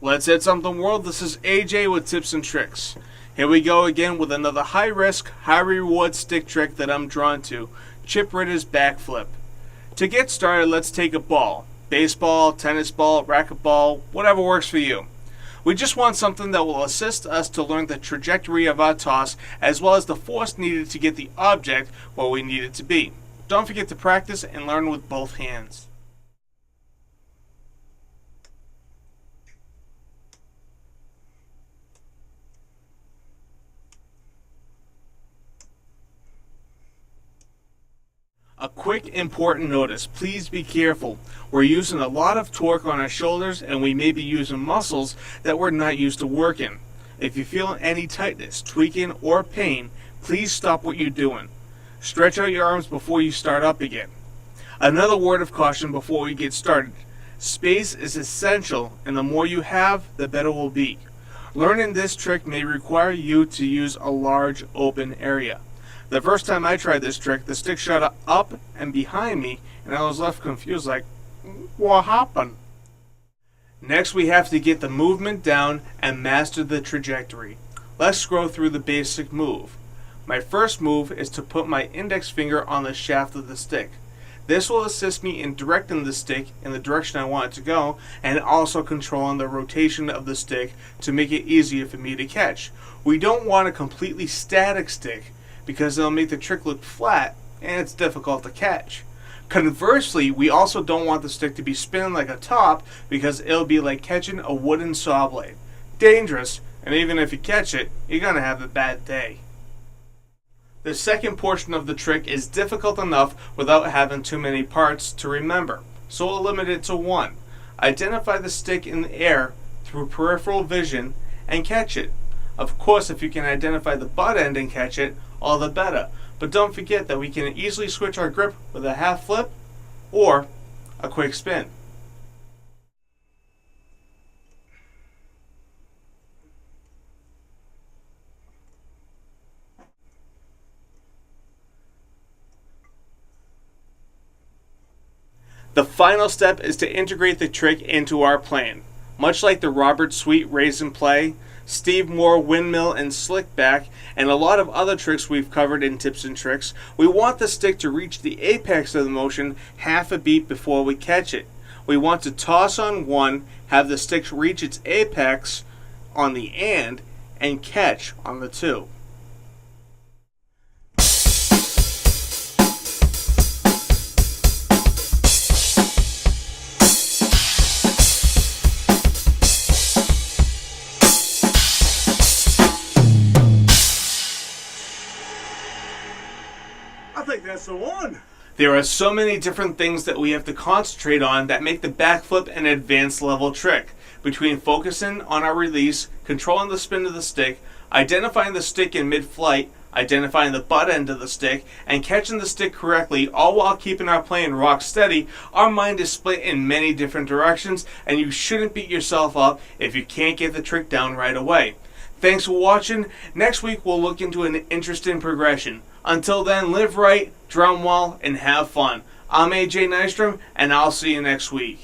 Let's hit something, world. This is AJ with tips and tricks. Here we go again with another high risk, high reward stick trick that I'm drawn to. Chip Ritter's backflip. To get started, let's take a ball. Baseball, tennis ball, racquetball, whatever works for you. We just want something that will assist us to learn the trajectory of our toss as well as the force needed to get the object where we need it to be. Don't forget to practice and learn with both hands. A quick important notice, please be careful. We're using a lot of torque on our shoulders and we may be using muscles that we're not used to working. If you feel any tightness, tweaking, or pain, please stop what you're doing. Stretch out your arms before you start up again. Another word of caution before we get started. Space is essential and the more you have, the better it will be. Learning this trick may require you to use a large open area. The first time I tried this trick, the stick shot up and behind me, and I was left confused like, what happened? Next we have to get the movement down and master the trajectory. Let's scroll through the basic move. My first move is to put my index finger on the shaft of the stick. This will assist me in directing the stick in the direction I want it to go and also controlling the rotation of the stick to make it easier for me to catch. We don't want a completely static stick because it'll make the trick look flat and it's difficult to catch. Conversely, we also don't want the stick to be spinning like a top because it'll be like catching a wooden saw blade. Dangerous, and even if you catch it, you're gonna have a bad day. The second portion of the trick is difficult enough without having too many parts to remember, so we'll limit it to one. Identify the stick in the air through peripheral vision and catch it. Of course, if you can identify the butt end and catch it, all the better. But don't forget that we can easily switch our grip with a half flip or a quick spin. The final step is to integrate the trick into our plan. Much like the Robert Sweet Raise and Play, Steve Moore Windmill and Slickback, and a lot of other tricks we've covered in tips and tricks, we want the stick to reach the apex of the motion half a beat before we catch it. We want to toss on one, have the stick reach its apex on the and catch on the two. I think that's the one. There are so many different things that we have to concentrate on that make the backflip an advanced level trick. Between focusing on our release, controlling the spin of the stick, identifying the stick in mid-flight, identifying the butt end of the stick, and catching the stick correctly, all while keeping our plane rock steady, our mind is split in many different directions, and you shouldn't beat yourself up if you can't get the trick down right away. Thanks for watching. Next week we'll look into an interesting progression. Until then, live right, drum well, and have fun. I'm AJ Nystrom, and I'll see you next week.